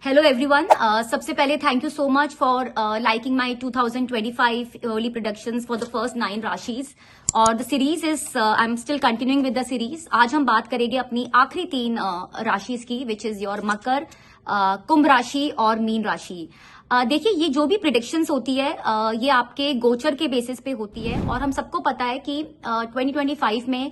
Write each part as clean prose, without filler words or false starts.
Hello everyone, सबसे पहले thank you so much for liking my 2025 early productions for the first 9 राशिज और the series is I am still continuing with the series. आज हम बात करेंगे अपनी आखिरी 3 राशिज की, विच इज योर मकर, कुंभ राशि और मीन राशि। देखिए, ये जो भी प्रिडिक्शंस होती है ये आपके गोचर के बेसिस पे होती है और हम सबको पता है कि 2025 में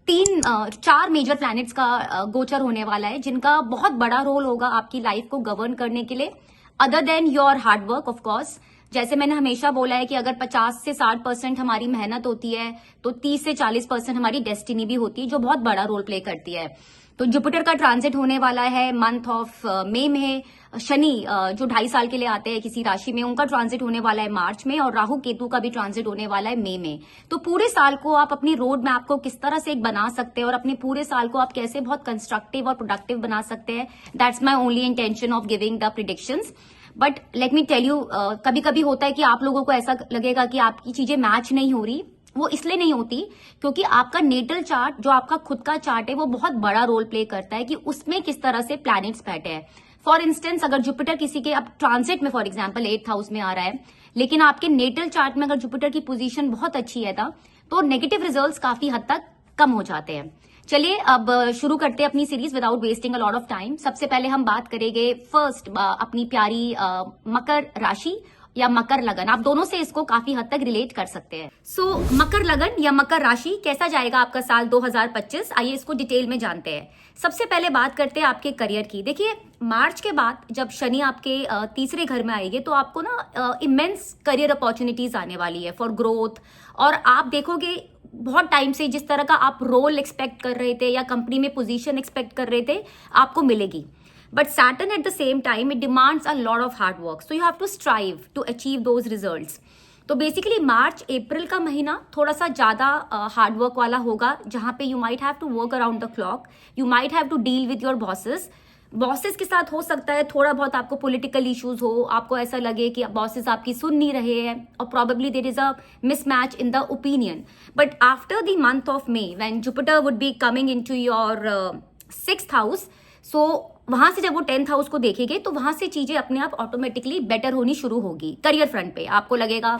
4 मेजर प्लैनेट्स का गोचर होने वाला है, जिनका बहुत बड़ा रोल होगा आपकी लाइफ को गवर्न करने के लिए, other than your hard work of course. जैसे मैंने हमेशा बोला है कि अगर 50 से 60% हमारी मेहनत होती है तो 30 से 40% हमारी डेस्टिनी भी होती है, जो बहुत बड़ा रोल प्ले करती है। तो जुपिटर का ट्रांजिट होने वाला है मंथ ऑफ मई में। शनि जो 2.5 साल के लिए आते हैं किसी राशि में, उनका ट्रांजिट होने वाला है मार्च में, और राहु केतु का भी ट्रांजिट होने वाला है मई में। तो पूरे साल को आप अपनी रोड मैप को किस तरह से एक बना सकते हैं और अपने पूरे साल को आप कैसे बहुत कंस्ट्रक्टिव और प्रोडक्टिव बना सकते हैं, that's my only intention of giving the predictions. But let me tell you, कभी कभी होता है कि आप लोगों को ऐसा लगेगा कि आपकी चीजें मैच नहीं हो रही। वो इसलिए नहीं होती क्योंकि आपका नेटल चार्ट, जो आपका खुद का चार्ट है, वो बहुत बड़ा रोल प्ले करता है कि उसमें किस तरह से प्लैनेट्स बैठे हैं। फॉर इंस्टेंस, अगर जुपिटर किसी के अब ट्रांजिट में फॉर एग्जांपल 8th हाउस में आ रहा है, लेकिन आपके नेटल चार्ट में अगर जुपिटर की पोजीशन बहुत अच्छी है तो नेगेटिव रिजल्ट्स काफी हद तक कम हो जाते हैं। चलिए अब शुरू करते हैं अपनी series without wasting a lot of time. सबसे पहले हम बात करेंगे फर्स्ट अपनी प्यारी मकर राशि या मकर लगन। आप दोनों से इसको काफी हद तक रिलेट कर सकते हैं। सो मकर लगन या मकर राशि, कैसा जाएगा आपका साल 2025? आइए इसको डिटेल में जानते हैं। सबसे पहले बात करते हैं आपके करियर की। देखिए, मार्च के बाद जब शनि आपके तीसरे घर में आएंगे तो आपको ना इमेंस करियर अपॉर्चुनिटीज आने वाली है फॉर ग्रोथ। और आप देखोगे बहुत टाइम से जिस तरह का आप रोल एक्सपेक्ट कर रहे थे या कंपनी में पोजीशन एक्सपेक्ट कर रहे थे, आपको मिलेगी। But Saturn at the same time, it demands a lot of hard work. So you have to strive to achieve those results. तो बेसिकली मार्च अप्रैल का महीना थोड़ा सा ज्यादा हार्ड वर्क वाला होगा, जहां पे you might have to work around the clock, you might have to deal with your bosses के साथ हो सकता है थोड़ा बहुत आपको पॉलिटिकल इश्यूज हो, आपको ऐसा लगे कि बॉसेस आपकी सुन नहीं रहे हैं और probably there is a mismatch in the opinion. But after the month of May when Jupiter would be coming into your 6th house, so वहां से जब वो 10th हाउस को देखेंगे तो वहां से चीजें अपने आप ऑटोमेटिकली बेटर होनी शुरू होगी। करियर फ्रंट पे आपको लगेगा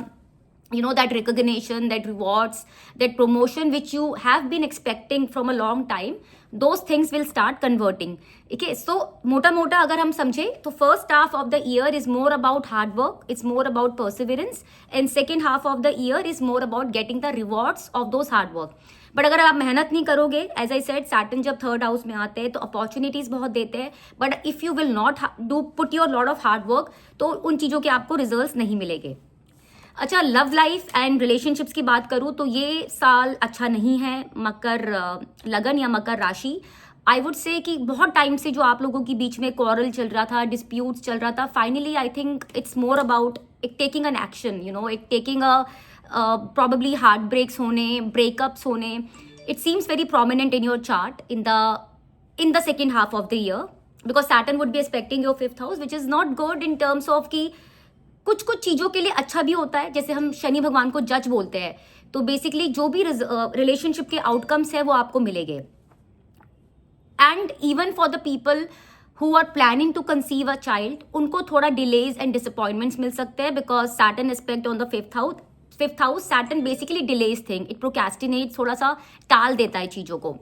that recognition, that rewards, that promotion which you have been expecting from a long time, those things will start converting. Okay, so मोटा अगर हम समझे तो first half of the year is more about hard work, it's more about perseverance, and second half of the year is more about getting the rewards of those hard work. But अगर आप मेहनत नहीं करोगे, as I said, Saturn जब 3rd house में आते हैं तो अपॉर्चुनिटीज बहुत देते हैं, but if you will not do put your lot of hard work तो उन चीजों के आपको रिजल्ट्स नहीं मिलेंगे। अच्छा, लव लाइफ एंड रिलेशनशिप्स की बात करूं तो ये साल अच्छा नहीं है मकर लगन या मकर राशि। आई वुड से कि बहुत टाइम से जो आप लोगों के बीच में क्वारल चल रहा था, डिस्प्यूट्स चल रहा था, finally I think it's more about एक टेकिंग एन एक्शन, एक टेकिंग अ probably heartbreaks होने, breakups होने. It seems very prominent in your chart in the second half of the year, because Saturn would be aspecting your 5th house, which is not good in terms of कि कुछ चीजों के लिए अच्छा भी होता है, जैसे हम शनि भगवान को जज बोलते हैं। तो बेसिकली जो भी रिलेशनशिप के आउटकम्स है वो आपको मिलेंगे। And even for the people who are planning to conceive a child, उनको थोड़ा delays and disappointments मिल सकते हैं, because Saturn aspect on the 5th house, Saturn basically delays thing, it procrastinate, थोड़ा सा टाल देता है चीजों को।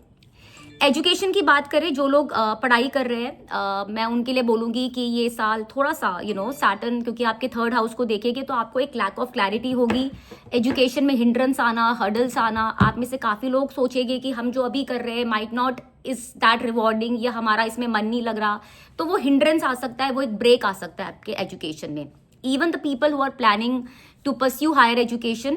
एजुकेशन की बात करें, जो लोग पढ़ाई कर रहे हैं, मैं उनके लिए बोलूंगी कि ये साल थोड़ा सा सैटर्न क्योंकि आपके 3rd हाउस को देखेंगे तो आपको एक लैक ऑफ क्लैरिटी होगी, एजुकेशन में हिंड्रेंस आना, हर्डल्स आना। आप में से काफी लोग सोचेंगे कि हम जो अभी कर रहे हैं might not is that rewarding, या हमारा इसमें मन नहीं लग रहा, तो वो हिंड्रेंस आ सकता है, वो एक ब्रेक आ सकता है आपके एजुकेशन में। Even the people who are planning to pursue higher education,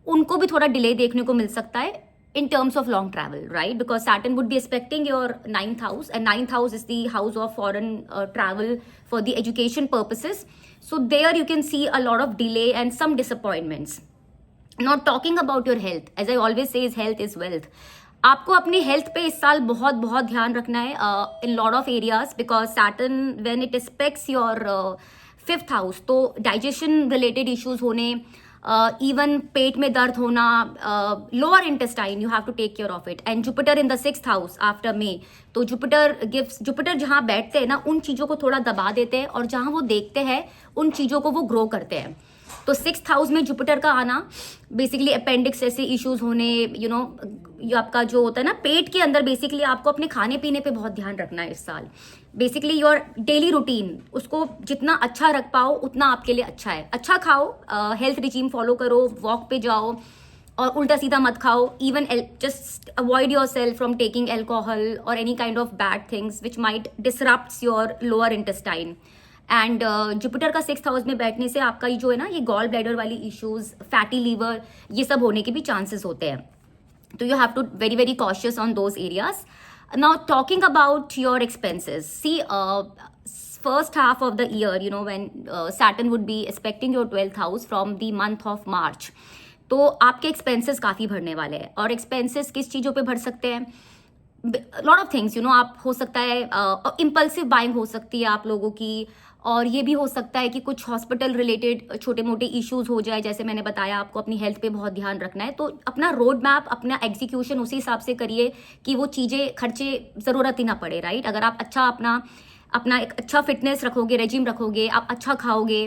उनको भी थोड़ा डिले देखने को मिल सकता है in terms of long travel, right? Because Saturn would be aspecting your 9th house, and 9th house is the house of foreign travel for the education purposes. So there you can see a lot of delay and some disappointments. Not talking about your health, as I always say, is health is wealth. आपको अपने health पे इस साल बहुत ध्यान रखना है in lot of areas, because Saturn when it aspects your 5th house, तो डाइजेशन रिलेटेड इश्यूज होने, इवन पेट में दर्द होना, lower intestine, you have to take care of it. And Jupiter in the 6th house after May, तो Jupiter जहां बैठते हैं ना, उन चीजों को थोड़ा दबा देते हैं, और जहां वो देखते हैं उन चीजों को वो ग्रो करते हैं. तो 6th हाउस में जुपिटर का आना बेसिकली अपेंडिक्स ऐसे इश्यूज होने, ये आपका जो होता है ना पेट के अंदर, बेसिकली आपको अपने खाने पीने पे बहुत ध्यान रखना है इस साल. बेसिकली योर डेली रूटीन, उसको जितना अच्छा रख पाओ उतना आपके लिए अच्छा है. अच्छा खाओ, हेल्थ रिजीम फॉलो करो, वॉक पे जाओ, और उल्टा सीधा मत खाओ. Even just avoid yourself from taking alcohol और any kind of bad things which might disrupt your lower intestine. And Jupiter का 6th हाउस में बैठने से आपका ये जो है ना, ये गॉल ब्लैडर वाली इश्यूज, फैटी लीवर, ये सब होने के भी चांसेस होते हैं. तो you have to very very cautious on those areas. Now talking about your expenses, see first half of the year, when Saturn would be aspecting your 12th house from the month of March, तो आपके expenses काफ़ी बढ़ने वाले हैं. और expenses किस चीज़ों पे बढ़ सकते हैं? लॉट ऑफ थिंग्स, आप हो सकता है इम्पल्सिव बाइंग हो सकती है आप लोगों की, और ये भी हो सकता है कि कुछ हॉस्पिटल रिलेटेड छोटे मोटे इश्यूज हो जाए. जैसे मैंने बताया, आपको अपनी हेल्थ पे बहुत ध्यान रखना है, तो अपना रोड मैप, अपना एग्जीक्यूशन उसी हिसाब से करिए कि वो चीज़ें, खर्चे ज़रूरत ही ना पड़े, राइट. अगर आप अच्छा अपना एक अच्छा फिटनेस रखोगे, रेजिम रखोगे, आप अच्छा खाओगे,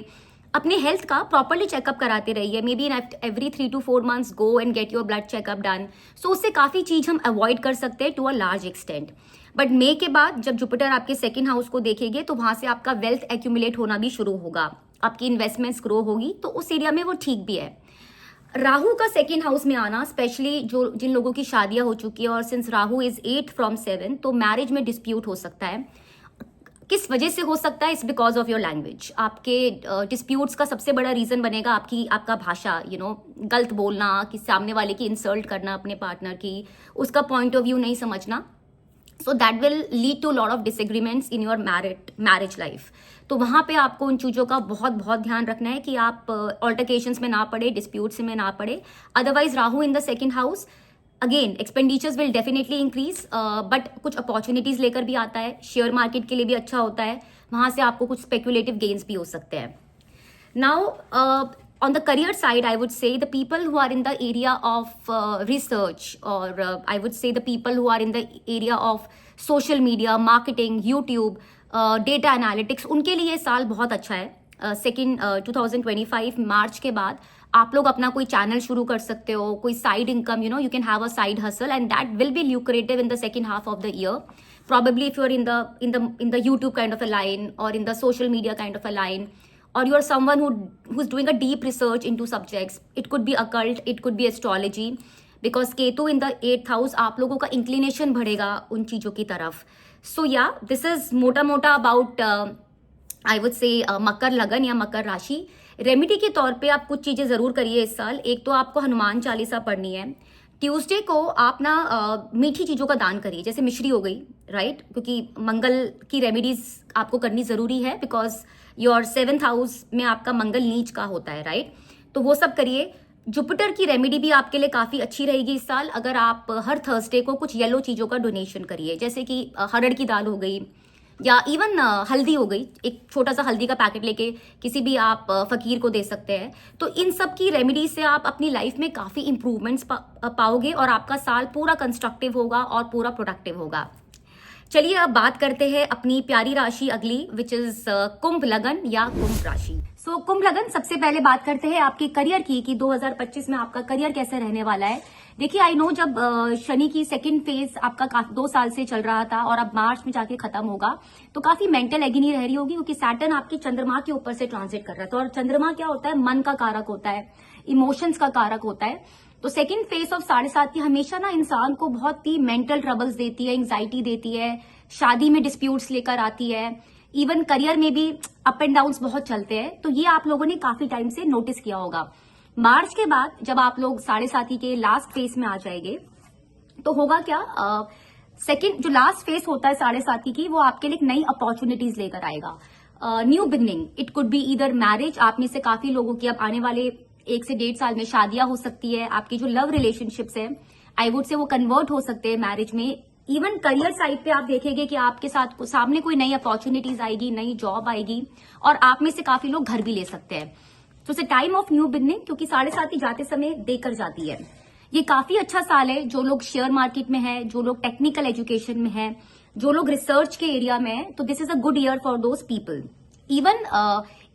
अपने हेल्थ का प्रॉपरली चेकअप कराते रहिए. Maybe every 3 to 4 months go and get your blood checkup done. So उससे काफ़ी चीज़ हम अवॉइड कर सकते हैं to a large extent. But May के बाद जब जुपिटर आपके 2nd हाउस को देखेंगे, तो वहां से आपका वेल्थ एक्यूमुलेट होना भी शुरू होगा, आपकी इन्वेस्टमेंट्स ग्रो होगी, तो उस एरिया में वो ठीक भी है. राहु का 2nd हाउस में आना, स्पेशली जिन लोगों की शादियां हो चुकी है, और सिंस राहु इज 8 from 7, तो मैरिज में डिस्प्यूट हो सकता है. किस वजह से हो सकता है? It's because of your language. आपके डिस्प्यूट्स का सबसे बड़ा रीजन बनेगा आपका भाषा, गलत बोलना, कि सामने वाले की इंसल्ट करना, अपने पार्टनर की, उसका पॉइंट ऑफ व्यू नहीं समझना. So that will lead to lot of disagreements in your marriage life. तो वहां पे आपको उन चीज़ों का बहुत बहुत ध्यान रखना है कि आप ऑल्टरकेशंस में ना पड़े, डिस्प्यूट्स में ना पड़े. Otherwise Rahu in the 2nd house, again expenditures will definitely increase, but कुछ अपॉर्चुनिटीज लेकर भी आता है. शेयर मार्केट के लिए भी अच्छा होता है, वहां से आपको कुछ स्पेक्युलेटिव गेन्स भी हो सकते हैं. Now on the career side, I would say the people who are in the area of research, or I would say the people who are in the area of social media, marketing, YouTube, data analytics, उनके लिए साल बहुत अच्छा है. 2025 मार्च के बाद आप लोग अपना कोई चैनल शुरू कर सकते हो, कोई side income, you can have a side hustle, and that will be lucrative in the 2nd half of the year. Probably if you're in the YouTube kind of a line, or in the social media kind of a line, or you are someone who's doing a deep research into subjects. It could be occult, it could be astrology, because Ketu in the 8th house, आप लोगों का inclination बढ़ेगा उन चीज़ों की तरफ. So yeah, this is मोटा about I would say मकर लगन या मकर राशि. रेमेडी के तौर पे आप कुछ चीज़ें ज़रूर करिए इस साल. एक तो आपको हनुमान चालीसा पढ़नी है. ट्यूसडे को आप ना मीठी चीज़ों का दान करिए, जैसे मिश्री हो गई, राइट, क्योंकि मंगल की रेमेडीज आपको करनी ज़रूरी है, बिकॉज योर 7th हाउस में आपका मंगल नीच का होता है, राइट. तो वो सब करिए. जुपिटर की रेमेडी भी आपके लिए काफ़ी अच्छी रहेगी इस साल. अगर आप हर थर्सडे को कुछ येलो चीज़ों का डोनेशन करिए, जैसे कि हरड़ की दाल हो गई, या इवन हल्दी हो गई. एक छोटा सा हल्दी का पैकेट लेके किसी भी आप फकीर को दे सकते हैं. तो इन सब की रेमेडी से आप अपनी लाइफ में काफ़ी इंप्रूवमेंट्स पाओगे, और आपका साल पूरा कंस्ट्रक्टिव होगा और पूरा प्रोडक्टिव होगा. चलिए अब बात करते हैं अपनी प्यारी राशि अगली, विच इज कुंभ लगन या कुंभ राशि. सो कुंभ लगन, सबसे पहले बात करते हैं आपके करियर की, कि 2025 में आपका करियर कैसे रहने वाला है. देखिए, आई नो जब शनि की 2nd फेज आपका 2 साल से चल रहा था, और अब मार्च में जाके खत्म होगा, तो काफी मेंटल एगिनी रह रही होगी, क्योंकि सैटर्न आपके चंद्रमा के ऊपर से ट्रांजिट कर रहा था, और चंद्रमा क्या होता है? मन का कारक होता है, इमोशंस का कारक होता है. तो 2nd फेज ऑफ 7.5 की हमेशा ना इंसान को बहुत ही मेंटल ट्रबल्स देती है, एंग्जाइटी देती है, शादी में डिस्प्यूट्स लेकर आती है, इवन करियर में भी अप एंड डाउन्स बहुत चलते हैं. तो ये आप लोगों ने काफी टाइम से नोटिस किया होगा. मार्च के बाद जब आप लोग 7.5 के लास्ट फेज में आ जाएंगे, तो होगा क्या? सेकंड जो लास्ट फेज होता है 7.5 की, वो आपके लिए नई अपॉर्चुनिटीज लेकर आएगा. New beginning, it could be either marriage. आप में से काफी लोगों की अब आने वाले 1 से 1.5 साल में शादियां हो सकती है. आपकी जो लव रिलेशनशिप्स है, आई वुड से वो कन्वर्ट हो सकते हैं मैरिज में. इवन करियर साइड पे आप देखेंगे कि आपके साथ सामने कोई नई अपॉर्चुनिटीज आएगी, नई जॉब आएगी, और आप में से काफी लोग घर भी ले सकते हैं. So it's a time of new beginning, क्योंकि 7.5 जाते समय देकर जाती है। ये काफी अच्छा साल है जो लोग शेयर मार्केट में है, जो लोग टेक्निकल एजुकेशन में है, जो लोग रिसर्च के एरिया में है, तो this is a good year for those people. Even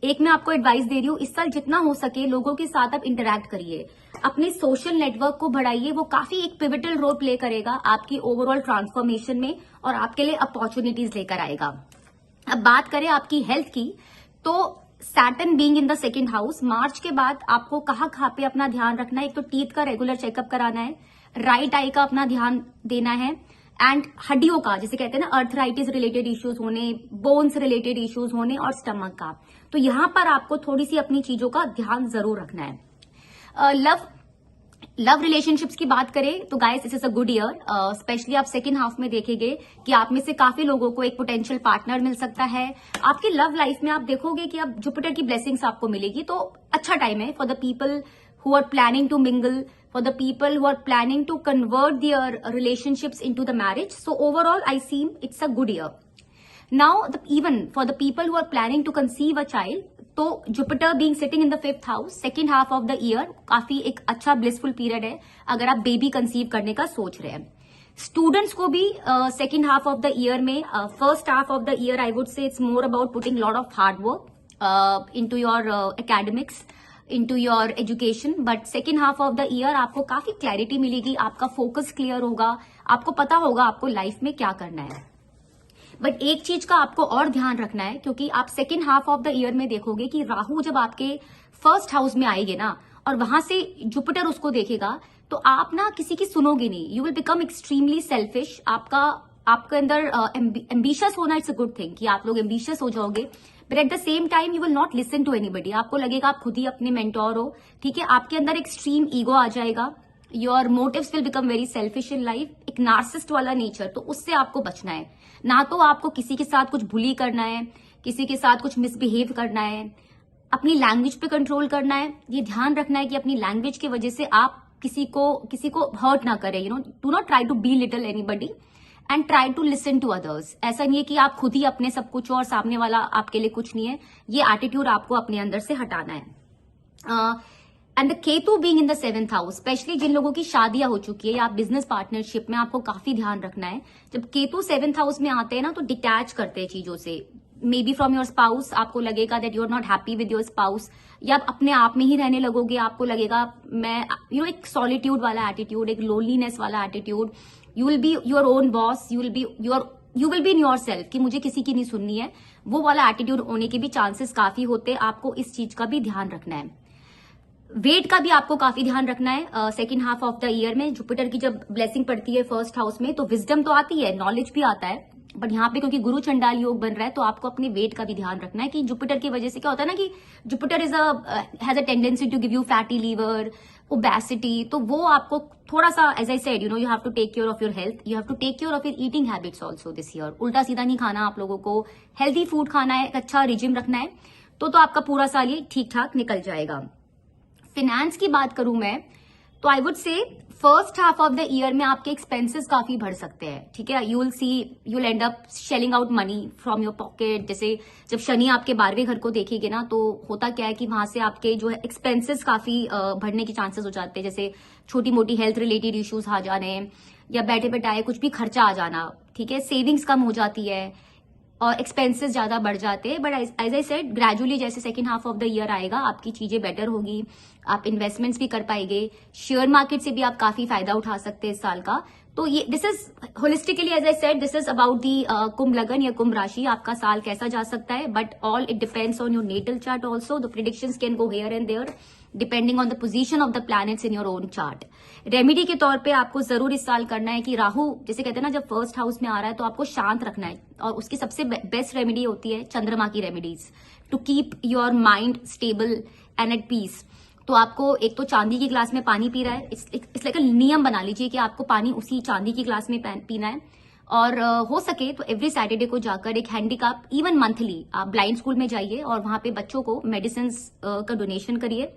एक मैं आपको एडवाइस दे रही हूँ, इस साल जितना हो सके लोगों के साथ आप इंटरैक्ट करिए, अपने सोशल नेटवर्क को बढ़ाइए। वो काफी एक पिविटल रोल प्ले करेगा आपकी ओवरऑल ट्रांसफॉर्मेशन में और आपके लिए अपॉर्चुनिटीज लेकर आएगा। अब बात करें आपकी हेल्थ की, तो Saturn being in the second house, मार्च के बाद आपको कहाँ पे अपना ध्यान रखना है। एक तो टीथ का रेगुलर चेकअप कराना है, राइट आई का अपना ध्यान देना है, एंड हड्डियों का, जैसे कहते हैं ना अर्थराइटिस रिलेटेड इश्यूज होने, बोन्स रिलेटेड इश्यूज होने, और स्टमक का, तो यहां पर आपको थोड़ी सी अपनी चीजों का ध्यान जरूर रखना है। लव रिलेशनशिप्स की बात करें तो guys this is a good year. Specially आप सेकेंड हाफ में देखेंगे कि आप में से काफी लोगों को एक पोटेंशियल पार्टनर मिल सकता है। आपकी लव लाइफ में आप देखोगे कि अब जुपिटर की ब्लेसिंग्स आपको मिलेगी, तो अच्छा टाइम है for the people who are planning to mingle, for the people who are planning to convert their relationships into the marriage. So overall, I see it's a good year. Now, even for the people who are planning to conceive a child, तो Jupiter being sitting in the 5th house, second half of the year काफी एक अच्छा blissful period है अगर आप baby conceive करने का सोच रहे हैं। स्टूडेंट्स को भी second half of the year में, first half of the year I would say it's more about putting lot of hard work into your academics, into your education, but second half of the year आपको काफी clarity मिलेगी, आपका focus clear होगा, आपको पता होगा आपको life में क्या करना है। बट एक चीज का आपको और ध्यान रखना है, क्योंकि आप second half of the year में देखोगे कि राहु जब आपके फर्स्ट हाउस में आएंगे ना, और वहां से जुपिटर उसको देखेगा, तो आप ना किसी की सुनोगे नहीं, you will become extremely selfish. आपके अंदर एम्बिशियस होना इट्स अ गुड थिंग कि आप लोग एम्बिशियस हो जाओगे, but at the same time you will not listen to anybody. आपको लगेगा आप खुद ही अपने मेंटोर हो, ठीक है। आपके अंदर एक्सट्रीम ईगो आ जाएगा, your motives will become very selfish in life, एक नार्सिस्ट वाला नेचर, तो उससे आपको बचना है। ना तो आपको किसी के साथ कुछ बुली करना है, किसी के साथ कुछ मिसबिहेव करना है, अपनी लैंग्वेज पे कंट्रोल करना है। ये ध्यान रखना है कि अपनी लैंग्वेज की वजह से आप किसी को हर्ट ना करें। You know, do not try to belittle anybody and try to listen to others. ऐसा नहीं है कि आप खुद ही अपने सब कुछ हो और सामने वाला आपके लिए कुछ नहीं है। ये एटीट्यूड आपको अपने अंदर से हटाना है। And the Ketu being in the 7th house, specially जिन लोगों की शादियां हो चुकी है या आप बिजनेस पार्टनरशिप में, आपको काफी ध्यान रखना है। जब केतु 7th हाउस में आते हैं ना, तो डिटैच करते हैं चीजों से, maybe from your spouse. आपको लगेगा that you are not happy with your spouse, या आप अपने आप में ही रहने लगोगे। आपको लगेगा मैं एक सॉलिट्यूड वाला एटीट्यूड, एक लोनलीनेस वाला attitude. You will be your own boss, you will be in your self कि मुझे किसी की नहीं सुननी है। वो वाला एटीट्यूड होने के भी चांसेस काफी होते हैं। आपको इस चीज का भी ध्यान रखना है। वेट का भी आपको काफी ध्यान रखना है second half of the year में। जुपिटर की जब ब्लेसिंग पड़ती है फर्स्ट हाउस में, तो विजडम तो आती है, नॉलेज भी आता है, बट यहाँ पे क्योंकि गुरु चंडाल योग बन रहा है, तो आपको अपने वेट का भी ध्यान रखना है कि जुपिटर की वजह से क्या होता है ना कि Jupiter has a tendency to give you fatty liver, obesity, तो वो आपको थोड़ा सा, as I said, you have to take care of your health, you have to take care of your eating habits also this year. उल्टा सीधा नहीं खाना आप लोगों को, हेल्थी फूड खाना है, एक अच्छा रिजिम रखना है, तो आपका पूरा साल ये ठीक ठाक निकल जाएगा। फिनेंस की बात करूं मैं, तो आई वुड से first half of the year में आपके एक्सपेंसेस काफी बढ़ सकते हैं, ठीक है। You will and up shelling out money from your pocket. जैसे जब शनि आपके 12वें घर को देखेंगे ना, तो होता क्या है कि वहां से आपके जो है एक्सपेंसेस काफी बढ़ने के चांसेस हो जाते हैं। जैसे छोटी मोटी हेल्थ रिलेटेड इश्यूज आ जाने, या बैठे बैठाए कुछ भी खर्चा आ जाना, ठीक है। सेविंग्स कम हो जाती है और एक्सपेंसेस ज्यादा बढ़ जाते हैं। But as I said, gradually जैसे second half of the year आएगा, आपकी चीजें बेटर होगी, आप इन्वेस्टमेंट्स भी कर पाएंगे। शेयर मार्केट से भी आप काफी फायदा उठा सकते हैं इस साल का। तो ये this is holistically, as I said, this is about the Kumbh lagan या कुंभ राशि। आपका साल कैसा जा सकता है, but all it depends on your natal chart also. The predictions can go here and there depending on the position of the planets in your own chart. Remedy के तौर पे आपको जरूर इस साल करना है कि राहु, जैसे कहते हैं ना, जब फर्स्ट हाउस में आ रहा है तो आपको शांत रखना है, और उसकी सबसे बेस्ट रेमेडी होती है चंद्रमा की remedies to keep your mind stable and at peace. तो आपको एक तो चांदी की ग्लास में पानी पी रहा है, इस लाइक नियम बना लीजिए कि आपको पानी उसी चांदी की ग्लास में पीना है। और हो सके तो एवरी सैटरडे को जाकर एक हैंडीकैप, इवन मंथली आप ब्लाइंड स्कूल में जाइए और वहां पे बच्चों को मेडिसिन का डोनेशन करिए।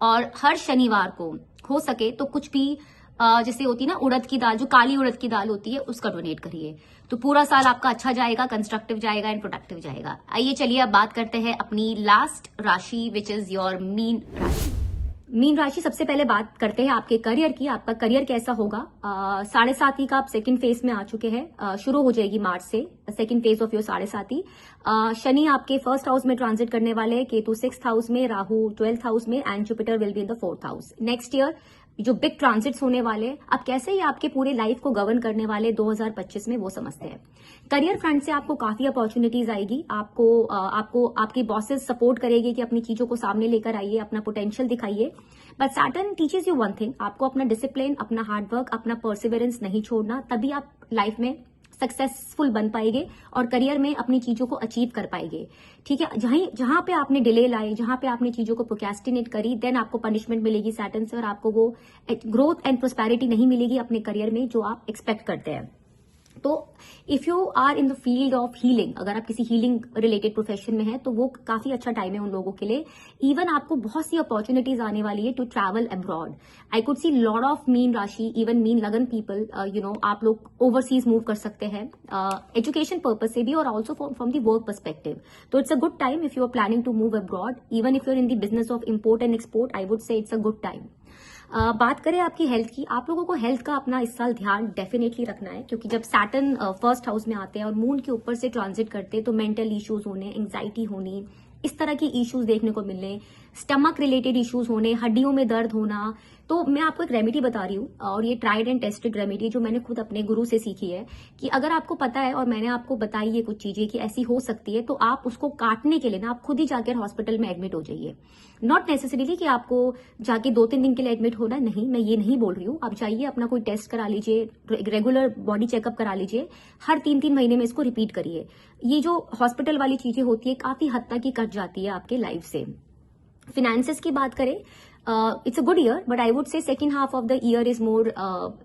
और हर शनिवार को हो सके तो कुछ भी जैसे होती है ना उड़द की दाल, जो काली उड़द की दाल होती है, उसका डोनेट करिए। तो पूरा साल आपका अच्छा जाएगा, कंस्ट्रक्टिव जाएगा एंड प्रोडक्टिव जाएगा। आइए चलिए अब बात करते हैं अपनी लास्ट राशि विच इज योर मीन राशि। मीन राशि, सबसे पहले बात करते हैं आपके करियर की। आपका करियर कैसा होगा? 7.5 का आप सेकंड फेज में आ चुके हैं, शुरू हो जाएगी मार्च से second phase of your 7.5। Shani आपके फर्स्ट हाउस में ट्रांजिट करने वाले हैं, केतु 6th हाउस में, राहु 12th हाउस में and Jupiter will be in the 4th house. Next year जो बिग ट्रांजिट्स होने वाले, अब कैसे ही आपके पूरे लाइफ को गवर्न करने वाले 2025 में, वो समझते हैं। करियर फ्रंट से आपको काफी अपॉर्चुनिटीज आएगी। आपको आपकी बॉसेस सपोर्ट करेगी कि अपनी चीजों को सामने लेकर आइए, अपना पोटेंशियल दिखाइए। But Saturn teaches you one thing, आपको अपना डिसिप्लिन, अपना हार्डवर्क, अपना परसिवरेंस नहीं छोड़ना, तभी आप लाइफ में सक्सेसफुल बन पाएंगे और करियर में अपनी चीजों को अचीव कर पाएंगे। ठीक है, जहां पे आपने डिले लाई, जहां पे आपने चीजों को प्रोक्रेस्टिनेट करी, देन आपको पनिशमेंट मिलेगी सैटर्न से, और आपको वो ग्रोथ एंड प्रोस्पेरिटी नहीं मिलेगी अपने करियर में जो आप एक्सपेक्ट करते हैं। तो if you are in the field of healing, अगर आप किसी हीलिंग रिलेटेड प्रोफेशन में हैं, तो वो काफी अच्छा टाइम है उन लोगों के लिए। इवन आपको बहुत सी अपॉर्चुनिटीज आने वाली है to travel abroad. I could see lot of मीन राशि, इवन मीन लगन पीपल, आप लोग ओवरसीज मूव कर सकते हैं एजुकेशन पर्पज से भी और also from the work perspective. तो it's a good time if you are planning to move abroad, even if you are in the business of import and export, I would say it's a good time. बात करें आपकी health की, आप लोगों को health का अपना इस साल ध्यान डेफिनेटली रखना है, क्योंकि जब सैटर्न फर्स्ट हाउस में आते हैं और मून के ऊपर से ट्रांजिट करते हैं, तो मेंटल इश्यूज होने, एंग्जाइटी होनी, इस तरह की इश्यूज देखने को मिलने, स्टमक रिलेटेड इश्यूज होने, हड्डियों में दर्द होना। तो मैं आपको एक रेमेडी बता रही हूँ, और ये ट्राइड एंड टेस्टेड रेमेडी जो मैंने खुद अपने गुरु से सीखी है, कि अगर आपको पता है और मैंने आपको बताई ये कुछ चीजें कि ऐसी हो सकती है, तो आप उसको काटने के लिए ना आप खुद ही जाकर हॉस्पिटल में एडमिट हो जाइए। नॉट नेसेसरीली कि आपको जाके 2-3 दिन के लिए एडमिट होना, नहीं, मैं ये नहीं बोल रही हूँ। आप जाइए, अपना कोई टेस्ट करा लीजिए, रेगुलर बॉडी चेकअप करा लीजिए, हर 3-3 महीने में इसको रिपीट करिए। ये जो हॉस्पिटल वाली चीजें होती है, काफी हद तक ही कट जाती है आपके लाइफ से। फिनेंसेस की बात करें, it's a good year, but I would say second half of the year is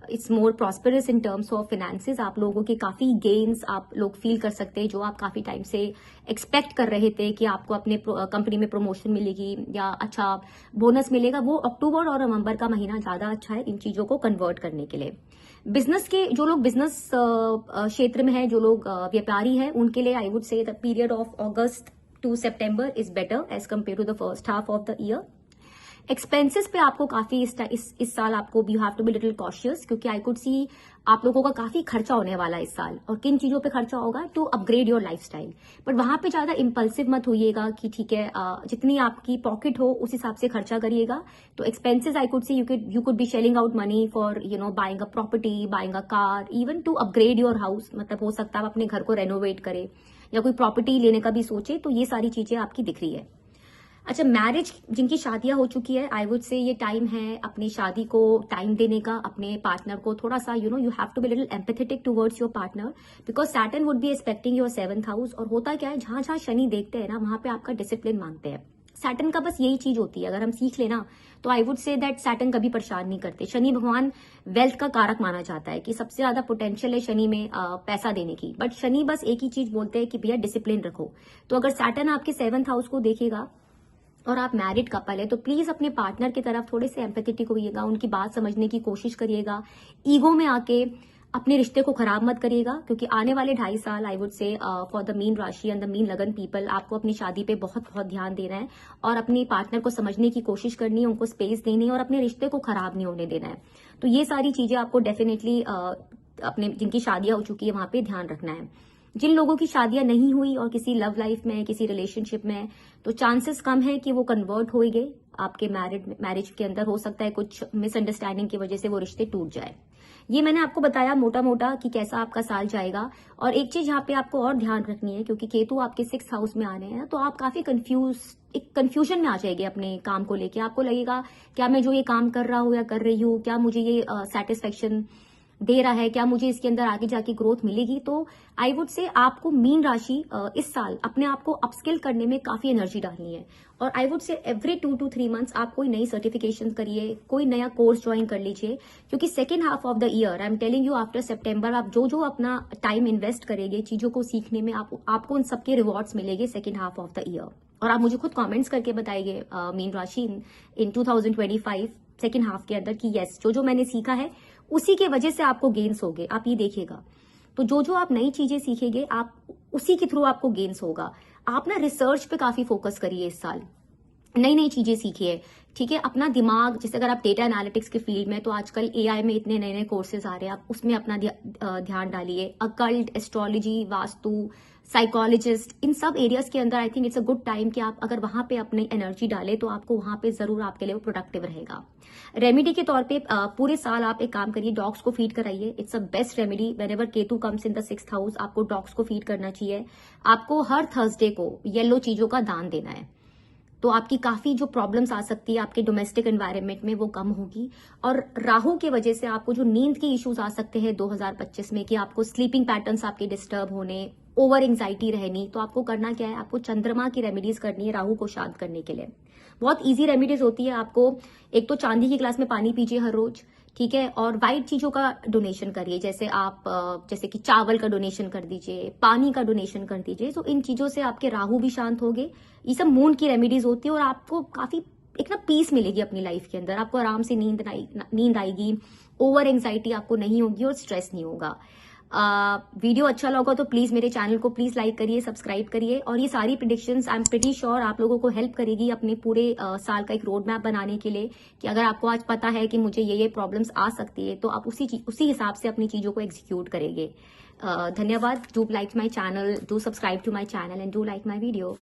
it's more prosperous in terms of finances. आप लोगों के काफी गेन्स आप लोग फील कर सकते हैं, जो आप काफी टाइम से एक्सपेक्ट कर रहे थे कि आपको अपने कंपनी में प्रमोशन मिलेगी या अच्छा बोनस मिलेगा, वो अक्टूबर और नवंबर का महीना ज्यादा अच्छा है इन चीजों को कन्वर्ट करने के लिए। बिजनेस के जो लोग बिजनेस क्षेत्र में है, जो लोग व्यापारी है, उनके लिए I would say the period of August to September is better as compare to the first half of the year. Expenses पे आपको काफी इस साल आपको you have to be little cautious, क्योंकि आई कुड सी आप लोगों का काफी खर्चा होने वाला है इस साल। और किन चीजों पे खर्चा होगा? To upgrade your lifestyle. But वहां पे ज्यादा इंपल्सिव मत होइएगा कि ठीक है जितनी आपकी पॉकेट हो उस हिसाब से खर्चा करिएगा। तो expenses I could see you could be shelling out money for buying a property, buying a car, even to upgrade your house. मतलब हो सकता है आप अपने घर को रेनोवेट करें या कोई प्रॉपर्टी लेने का भी सोचे, तो ये सारी चीजें आपकी दिख रही है। अच्छा, मैरिज जिनकी शादियां हो चुकी है, आई वुड से ये टाइम है अपनी शादी को टाइम देने का, अपने पार्टनर को थोड़ा सा you have to be little empathetic towards your partner, because Saturn would be expecting your 7th house. और होता क्या है, जहां जहां शनि देखते हैं ना, वहां पे आपका डिसिप्लिन मांगते हैं। सैटर्न का बस यही चीज होती है, अगर हम सीख लेना तो आई वुड से दैट सैटर्न कभी परेशान नहीं करते। शनि भगवान वेल्थ का कारक माना जाता है कि सबसे ज्यादा पोटेंशियल है शनि में पैसा देने की, बट शनि बस एक ही चीज बोलते हैं कि भैया डिसिप्लिन रखो। तो अगर सैटर्न आपके 7th हाउस को देखेगा और आप मैरिड कपल है, तो प्लीज अपने पार्टनर की तरफ थोड़े से एम्पैथेटिक होइएगा, उनकी बात समझने की कोशिश करिएगा। ईगो में आके अपने रिश्ते को खराब मत करिएगा, क्योंकि आने वाले 2.5 साल आई वुड से फॉर द मीन राशि एंड द मीन लगन पीपल, आपको अपनी शादी पे बहुत बहुत ध्यान देना है और अपने पार्टनर को समझने की कोशिश करनी है, उनको स्पेस देनी है और अपने रिश्ते को खराब नहीं होने देना है। तो ये सारी चीजें आपको डेफिनेटली अपने जिनकी शादियां हो चुकी है वहां पे ध्यान रखना है। जिन लोगों की शादियां नहीं हुई और किसी लव लाइफ में, किसी रिलेशनशिप में, तो चांसेस कम है कि वो कन्वर्ट होएंगे आपके मैरिज के अंदर। हो सकता है कुछ मिसअंडरस्टैंडिंग की वजह से वो रिश्ते टूट जाए। ये मैंने आपको बताया मोटा मोटा कि कैसा आपका साल जाएगा। और एक चीज यहाँ पे आपको और ध्यान रखनी है, क्योंकि केतु आपके 6th हाउस में आने हैं, तो आप काफी कंफ्यूजन में आ जाएंगे अपने काम को लेके। आपको लगेगा क्या मैं जो ये काम कर रहा हूँ या कर रही हूँ, क्या मुझे ये सेटिस्फेक्शन दे रहा है, क्या मुझे इसके अंदर आगे जाके ग्रोथ मिलेगी। तो आई वुड से आपको मीन राशि इस साल अपने आप को अपस्किल करने में काफी एनर्जी डालनी है। और आई वुड से एवरी 2 to 3 मंथ्स आप कोई नई सर्टिफिकेशन करिए, कोई नया कोर्स ज्वाइन कर लीजिए, क्योंकि second half of the year I am telling you after सितंबर आप जो अपना टाइम इन्वेस्ट करेंगे चीजों को सीखने में, आपको उन सबके रिवॉर्ड्स मिलेंगे second half of the year. और आप मुझे खुद कमेंट्स करके बताइए मीन राशि इन 2025 सेकेंड हाफ के अंदर कि यस जो जो मैंने सीखा है उसी के वजह से आपको गेन्स होंगे, आप ये देखिएगा। तो जो जो आप नई चीजें सीखेंगे आप उसी के थ्रू आपको गेन्स होगा। आप ना रिसर्च पे काफी फोकस करिए इस साल, नई नई चीजें सीखिए, ठीक है। अपना दिमाग, जैसे अगर आप डेटा एनालिटिक्स के फील्ड में, तो आजकल एआई में इतने नए नए कोर्सेज आ रहे हैं, आप उसमें अपना ध्यान डालिए। अकल्ट, एस्ट्रोलॉजी, वास्तु, साइकोलॉजिस्ट, इन सब एरियाज के अंदर I think it's a good time कि आप अगर वहां पे अपनी एनर्जी डालें तो आपको वहां पे जरूर आपके लिए वो प्रोडक्टिव रहेगा। रेमेडी के तौर पे पूरे साल आप एक काम करिए, डॉग्स को फीड कराइए। It's a best remedy. Whenever Ketu comes in the 6th house, आपको डॉग्स को फीड करना चाहिए। आपको हर थर्सडे को येलो चीजों का दान देना है, तो आपकी काफी जो प्रॉब्लम्स आ सकती है आपके डोमेस्टिक एनवायरनमेंट में वो कम होगी। और राहु की वजह से आपको जो नींद के इश्यूज आ सकते हैं 2025 में, कि आपको स्लीपिंग पैटर्न्स आपके डिस्टर्ब होने, ओवर एंजाइटी रहनी, तो आपको करना क्या है, आपको चंद्रमा की रेमेडीज करनी है राहु को शांत करने के लिए। बहुत इजी रेमेडीज होती है। आपको एक तो चांदी की ग्लास में पानी पीजिए हर रोज, ठीक है, और वाइट चीजों का डोनेशन करिए, जैसे आप जैसे कि चावल का डोनेशन कर दीजिए, पानी का डोनेशन कर दीजिए। तो इन चीजों से आपके राहु भी शांत होंगे। ये सब मून की रेमेडीज होती है और आपको काफी एक ना पीस मिलेगी अपनी लाइफ के अंदर। आपको आराम से नींद आएगी, ओवर एंजाइटी आपको नहीं होगी और स्ट्रेस नहीं होगा। वीडियो अच्छा लगा तो प्लीज मेरे चैनल को प्लीज लाइक करिए, सब्सक्राइब करिए। और ये सारी predictions I am pretty sure आप लोगों को हेल्प करेगी अपने पूरे साल का एक रोड मैप बनाने के लिए, कि अगर आपको आज पता है कि मुझे ये प्रॉब्लम्स आ सकती है तो आप उसी हिसाब से अपनी चीजों को एग्जीक्यूट करेंगे। धन्यवाद। Do like my channel, do subscribe to my channel and do like my video.